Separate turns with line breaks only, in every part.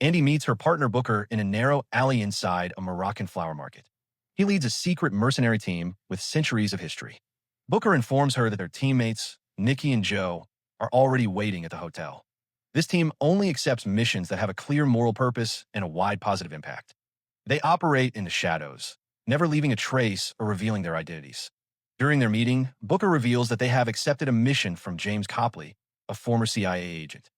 Andy meets her partner Booker in a narrow alley inside a Moroccan flower market. He leads a secret mercenary team with centuries of history. Booker informs her that their teammates, Nikki and Joe, are already waiting at the hotel. This team only accepts missions that have a clear moral purpose and a wide positive impact. They operate in the shadows, never leaving a trace or revealing their identities. During their meeting, Booker reveals that they have accepted a mission from James Copley, a former CIA agent.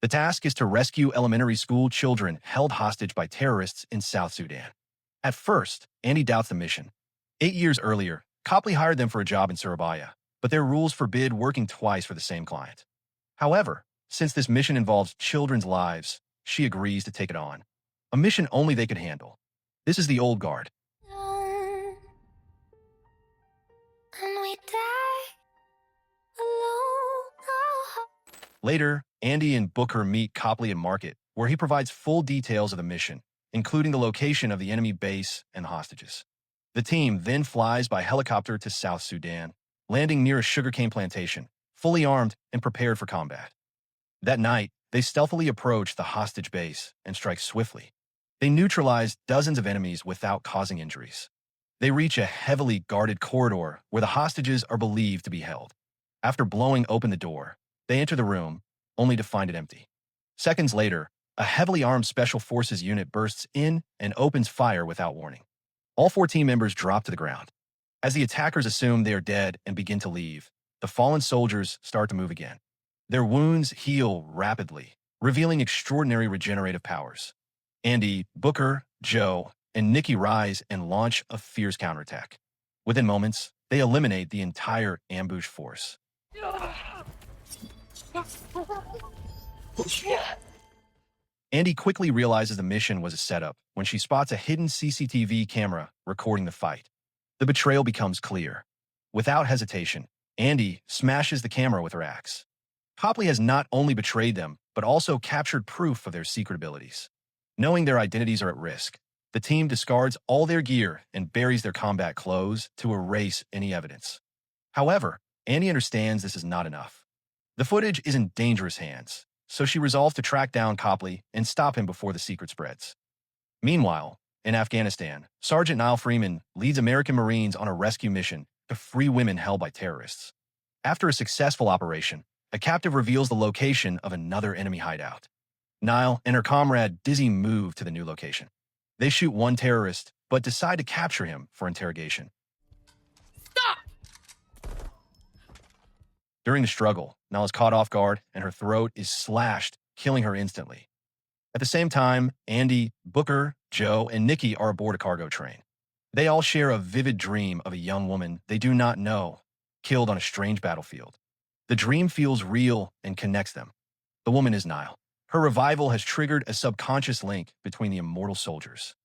The task is to rescue elementary school children held hostage by terrorists in South Sudan. At first, Andy doubts the mission. 8 years earlier, Copley hired them for a job in Surabaya, but their rules forbid working twice for the same client. However, since this mission involves children's lives, she agrees to take it on. A mission only they could handle. This is the old guard.
Alone, and we die alone. Oh.
Later, Andy and Booker meet Copley at Market, where he provides full details of the mission, including the location of the enemy base and hostages. The team then flies by helicopter to South Sudan, landing near a sugarcane plantation, fully armed and prepared for combat. That night, they stealthily approach the hostage base and strike swiftly. They neutralize dozens of enemies without causing injuries. They reach a heavily guarded corridor where the hostages are believed to be held. After blowing open the door, they enter the room, only to find it empty. Seconds later, a heavily armed Special Forces unit bursts in and opens fire without warning. All 4 team members drop to the ground. As the attackers assume they are dead and begin to leave, the fallen soldiers start to move again. Their wounds heal rapidly, revealing extraordinary regenerative powers. Andy, Booker, Joe, and Nikki rise and launch a fierce counterattack. Within moments, they eliminate the entire ambush force. Andy quickly realizes the mission was a setup when she spots a hidden CCTV camera recording the fight. The betrayal becomes clear. Without hesitation, Andy smashes the camera with her axe. Copley has not only betrayed them, but also captured proof of their secret abilities. Knowing their identities are at risk, the team discards all their gear and buries their combat clothes to erase any evidence. However, Andy understands this is not enough. The footage is in dangerous hands, so she resolves to track down Copley and stop him before the secret spreads. Meanwhile, in Afghanistan, Sergeant Nile Freeman leads American Marines on a rescue mission to free women held by terrorists. After a successful operation, a captive reveals the location of another enemy hideout. Nile and her comrade Dizzy move to the new location. They shoot one terrorist, but decide to capture him for interrogation.
Stop!
During the struggle, Nile is caught off guard and her throat is slashed, killing her instantly. At the same time, Andy, Booker, Joe, and Nikki are aboard a cargo train. They all share a vivid dream of a young woman they do not know, killed on a strange battlefield. The dream feels real and connects them. The woman is Nile. Her revival has triggered a subconscious link between the immortal soldiers.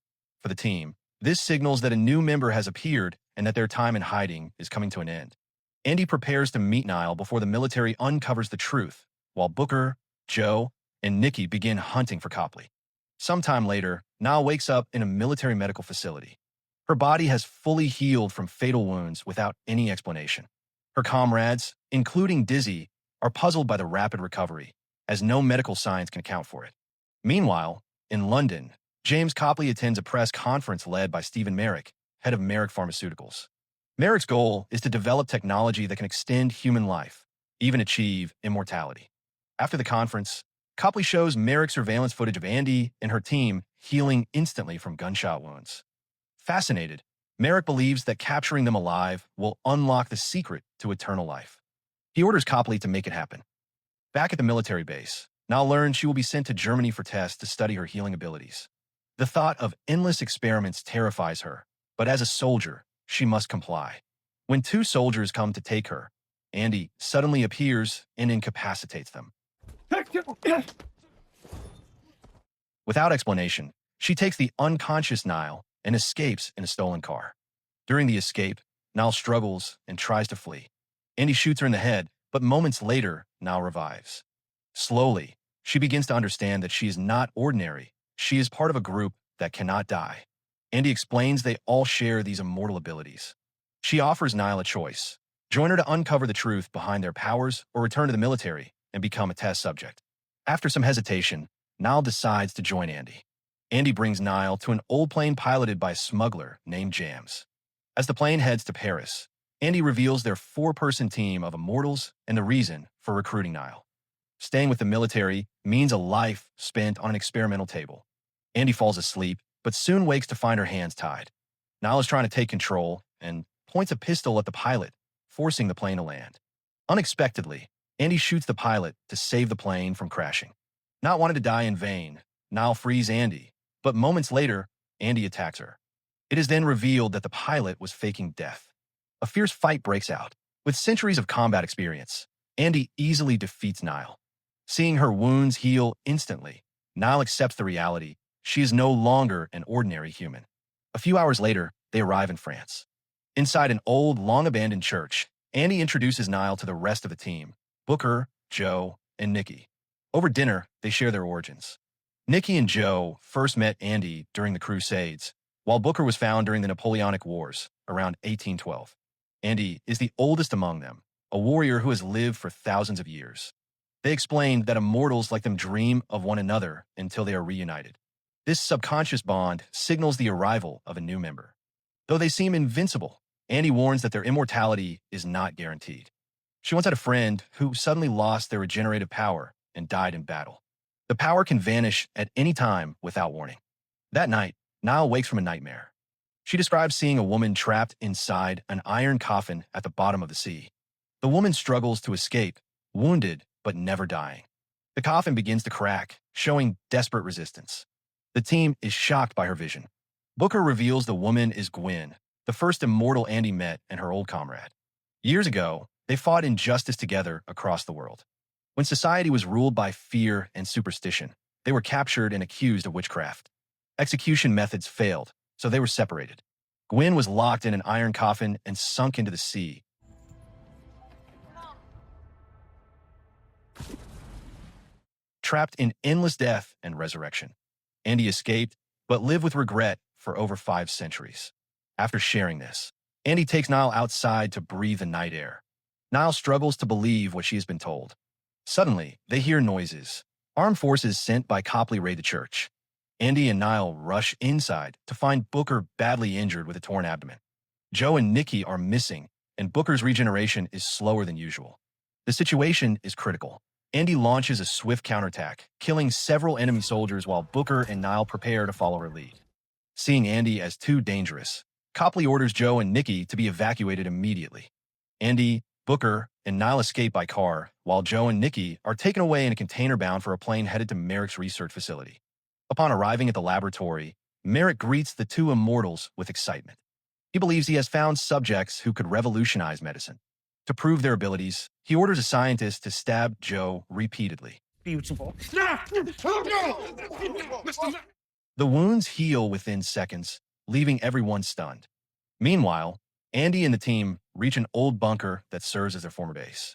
For the team, this signals that a new member has appeared and that their time in hiding is coming to an end. Andy prepares to meet Nile before the military uncovers the truth, while Booker, Joe, and Nikki begin hunting for Copley. Sometime later, Nile wakes up in a military medical facility. Her body has fully healed from fatal wounds without any explanation. Her comrades, including Dizzy, are puzzled by the rapid recovery, as no medical science can account for it. Meanwhile, in London, James Copley attends a press conference led by Stephen Merrick, head of Merrick Pharmaceuticals. Merrick's goal is to develop technology that can extend human life, even achieve immortality. After the conference, Copley shows Merrick surveillance footage of Andy and her team healing instantly from gunshot wounds. Fascinated, Merrick believes that capturing them alive will unlock the secret to eternal life. He orders Copley to make it happen. Back at the military base, Nile learns she will be sent to Germany for tests to study her healing abilities. The thought of endless experiments terrifies her, but as a soldier, she must comply. When 2 soldiers come to take her, Andy suddenly appears and incapacitates them. Without explanation, she takes the unconscious Nile and escapes in a stolen car. During the escape, Nile struggles and tries to flee. Andy shoots her in the head, but moments later, Nile revives. Slowly, she begins to understand that she is not ordinary. She is part of a group that cannot die. Andy explains they all share these immortal abilities. She offers Nile a choice: join her to uncover the truth behind their powers or return to the military and become a test subject. After some hesitation, Nile decides to join Andy. Andy brings Nile to an old plane piloted by a smuggler named Jams. As the plane heads to Paris, Andy reveals their four-person team of immortals and the reason for recruiting Nile. Staying with the military means a life spent on an experimental table. Andy falls asleep, but soon wakes to find her hands tied. Nile is trying to take control and points a pistol at the pilot, forcing the plane to land. Unexpectedly, Andy shoots the pilot to save the plane from crashing. Not wanting to die in vain, Nile frees Andy, but moments later, Andy attacks her. It is then revealed that the pilot was faking death. A fierce fight breaks out. With centuries of combat experience, Andy easily defeats Nile. Seeing her wounds heal instantly, Nile accepts the reality she is no longer an ordinary human. A few hours later, they arrive in France. Inside an old, long-abandoned church, Andy introduces Nile to the rest of the team, Booker, Joe, and Nikki. Over dinner, they share their origins. Nikki and Joe first met Andy during the Crusades, while Booker was found during the Napoleonic Wars around 1812. Andy is the oldest among them, a warrior who has lived for thousands of years. They explained that immortals like them dream of one another until they are reunited. This subconscious bond signals the arrival of a new member. Though they seem invincible, Andy warns that their immortality is not guaranteed. She once had a friend who suddenly lost their regenerative power and died in battle. The power can vanish at any time without warning. That night, Nile wakes from a nightmare. She describes seeing a woman trapped inside an iron coffin at the bottom of the sea. The woman struggles to escape, wounded but never dying. The coffin begins to crack, showing desperate resistance. The team is shocked by her vision. Booker reveals the woman is Gwen, the first immortal Andy met and her old comrade. Years ago, they fought injustice together across the world. When society was ruled by fear and superstition, they were captured and accused of witchcraft. Execution methods failed, so they were separated. Gwen was locked in an iron coffin and sunk into the sea. Trapped in endless death and resurrection. Andy escaped, but lived with regret for over 5 centuries. After sharing this, Andy takes Nile outside to breathe the night air. Nile struggles to believe what she has been told. Suddenly, they hear noises. Armed forces sent by Copley raid the church. Andy and Nile rush inside to find Booker badly injured with a torn abdomen. Joe and Nikki are missing, and Booker's regeneration is slower than usual. The situation is critical. Andy launches a swift counterattack, killing several enemy soldiers while Booker and Nile prepare to follow her lead. Seeing Andy as too dangerous, Copley orders Joe and Nikki to be evacuated immediately. Andy, Booker, and Nile escape by car, while Joe and Nikki are taken away in a container bound for a plane headed to Merrick's research facility. Upon arriving at the laboratory, Merrick greets the two immortals with excitement. He believes he has found subjects who could revolutionize medicine. To prove their abilities, he orders a scientist to stab Joe repeatedly.
Beautiful.
The wounds heal within seconds, leaving everyone stunned. Meanwhile, Andy and the team reach an old bunker that serves as their former base.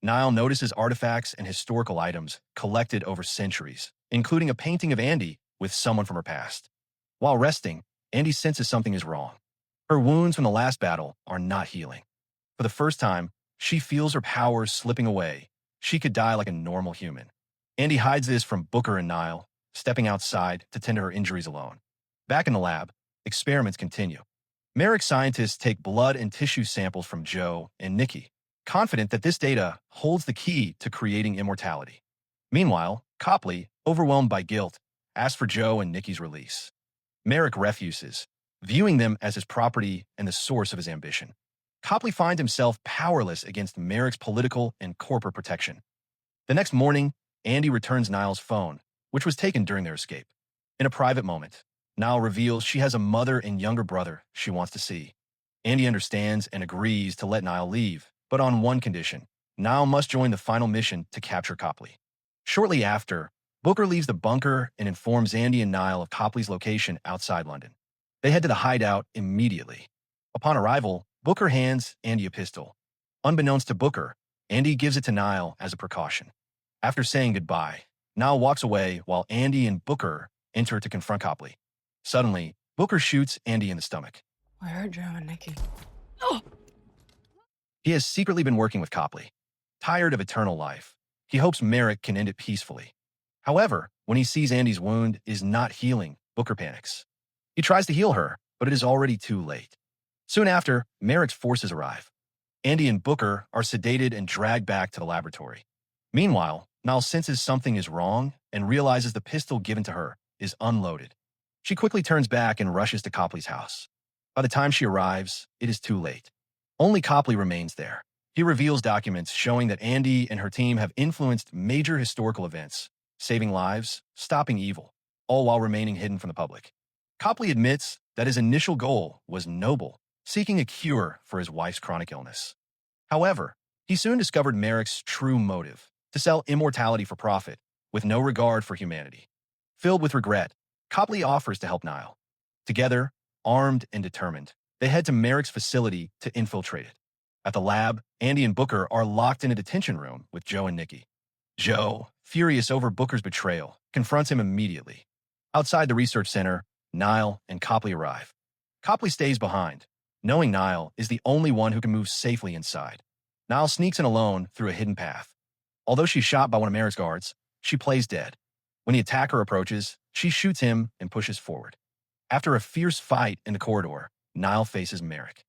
Nile notices artifacts and historical items collected over centuries, including a painting of Andy with someone from her past. While resting, Andy senses something is wrong. Her wounds from the last battle are not healing. For the first time, she feels her powers slipping away. She could die like a normal human. Andy hides this from Booker and Nile, stepping outside to tend to her injuries alone. Back in the lab, experiments continue. Merrick scientists take blood and tissue samples from Joe and Nikki, confident that this data holds the key to creating immortality. Meanwhile, Copley, overwhelmed by guilt, asks for Joe and Nikki's release. Merrick refuses, viewing them as his property and the source of his ambition. Copley finds himself powerless against Merrick's political and corporate protection. The next morning, Andy returns Nile's phone, which was taken during their escape. In a private moment, Nile reveals she has a mother and younger brother she wants to see. Andy understands and agrees to let Nile leave, but on one condition: Nile must join the final mission to capture Copley. Shortly after, Booker leaves the bunker and informs Andy and Nile of Copley's location outside London. They head to the hideout immediately. Upon arrival, Booker hands Andy a pistol. Unbeknownst to Booker, Andy gives it to Nile as a precaution. After saying goodbye, Nile walks away while Andy and Booker enter to confront Copley. Suddenly, Booker shoots Andy in the stomach.
I heard Joe and Nikki.
He has secretly been working with Copley. Tired of eternal life, he hopes Merrick can end it peacefully. However, When he sees Andy's wound is not healing, Booker panics. He tries to heal her, but it is already too late. Soon after, Merrick's forces arrive. Andy and Booker are sedated and dragged back to the laboratory. Meanwhile, Nile senses something is wrong and realizes the pistol given to her is unloaded. She quickly turns back and rushes to Copley's house. By the time she arrives, it is too late. Only Copley remains there. He reveals documents showing that Andy and her team have influenced major historical events, saving lives, stopping evil, all while remaining hidden from the public. Copley admits that his initial goal was noble, seeking a cure for his wife's chronic illness. However, he soon discovered Merrick's true motive, to sell immortality for profit, with no regard for humanity. Filled with regret, Copley offers to help Nile. Together, armed and determined, they head to Merrick's facility to infiltrate it. At the lab, Andy and Booker are locked in a detention room with Joe and Nikki. Joe, furious over Booker's betrayal, confronts him immediately. Outside the research center, Nile and Copley arrive. Copley stays behind, knowing Nile is the only one who can move safely inside. Nile sneaks in alone through a hidden path. Although she's shot by one of Merrick's guards, she plays dead. When the attacker approaches, she shoots him and pushes forward. After a fierce fight in the corridor, Nile faces Merrick.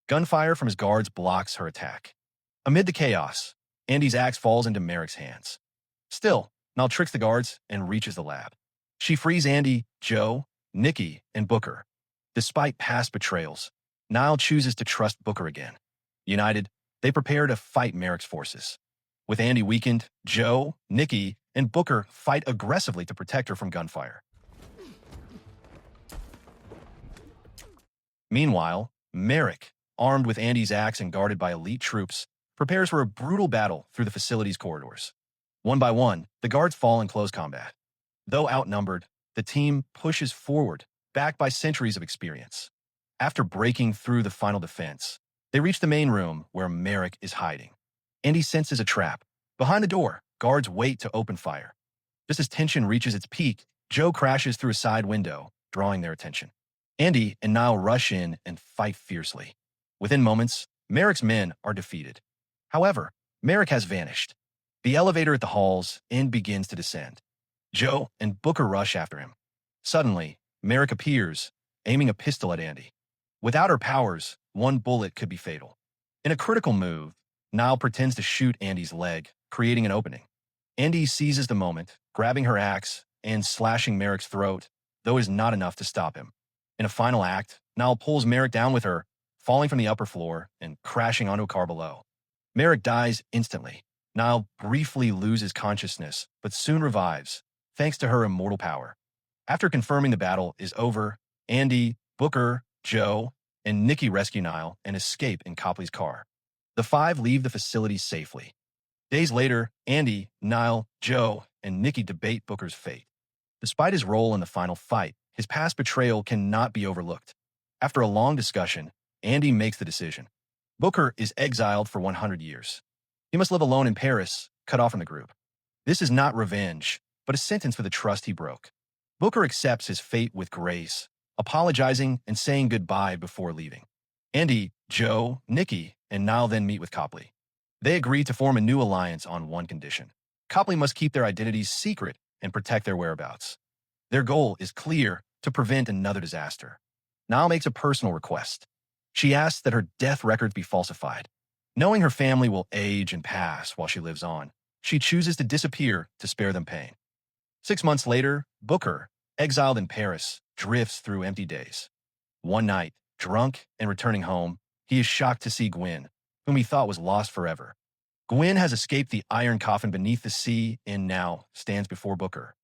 Gunfire from his guards blocks her attack. Amid the chaos, Andy's axe falls into Merrick's hands. Still, Nile tricks the guards and reaches the lab. She frees Andy, Joe, Nikki, and Booker. Despite past betrayals, Nile chooses to trust Booker again. United, they prepare to fight Merrick's forces. With Andy weakened, Joe, Nikki, and Booker fight aggressively to protect her from gunfire. Meanwhile, Merrick, armed with Andy's axe and guarded by elite troops, prepares for a brutal battle through the facility's corridors. One by one, the guards fall in close combat. Though outnumbered, the team pushes forward, backed by centuries of experience. After breaking through the final defense, they reach the main room where Merrick is hiding. Andy senses a trap. Behind the door, guards wait to open fire. Just as tension reaches its peak, Joe crashes through a side window, drawing their attention. Andy and Nile rush in and fight fiercely. Within moments, Merrick's men are defeated. However, Merrick has vanished. The elevator at the halls end begins to descend. Joe and Booker rush after him. Suddenly, Merrick appears, aiming a pistol at Andy. Without her powers, one bullet could be fatal. In a critical move, Nile pretends to shoot Andy's leg, creating an opening. Andy seizes the moment, grabbing her axe and slashing Merrick's throat, though it is not enough to stop him. In a final act, Nile pulls Merrick down with her, falling from the upper floor and crashing onto a car below. Merrick dies instantly. Nile briefly loses consciousness, but soon revives, thanks to her immortal power. After confirming the battle is over, Andy, Booker, Joe, and Nikki rescue Nile and escape in Copley's car. The five leave the facility safely. Days later, Andy, Nile, Joe, and Nikki debate Booker's fate. Despite his role in the final fight, his past betrayal cannot be overlooked. After a long discussion, Andy makes the decision. Booker is exiled for 100 years. He must live alone in Paris, cut off from the group. This is not revenge, but a sentence for the trust he broke. Booker accepts his fate with grace, apologizing and saying goodbye before leaving. Andy, Joe, Nikki, and Nile then meet with Copley. They agree to form a new alliance on one condition. Copley must keep their identities secret and protect their whereabouts. Their goal is clear: to prevent another disaster. Nile makes a personal request. She asks that her death records be falsified. Knowing her family will age and pass while she lives on, she chooses to disappear to spare them pain. 6 months later, Booker, exiled in Paris, drifts through empty days. One night, drunk and returning home, he is shocked to see Gwen, whom he thought was lost forever. Gwen has escaped the iron coffin beneath the sea and now stands before Booker.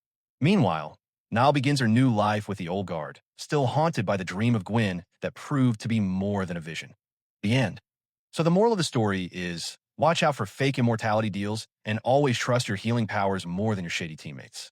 Meanwhile, Nile begins her new life with the old guard, still haunted by the dream of Gwen that proved to be more than a vision. The end. So the moral of the story is, watch out for fake immortality deals and always trust your healing powers more than your shady teammates.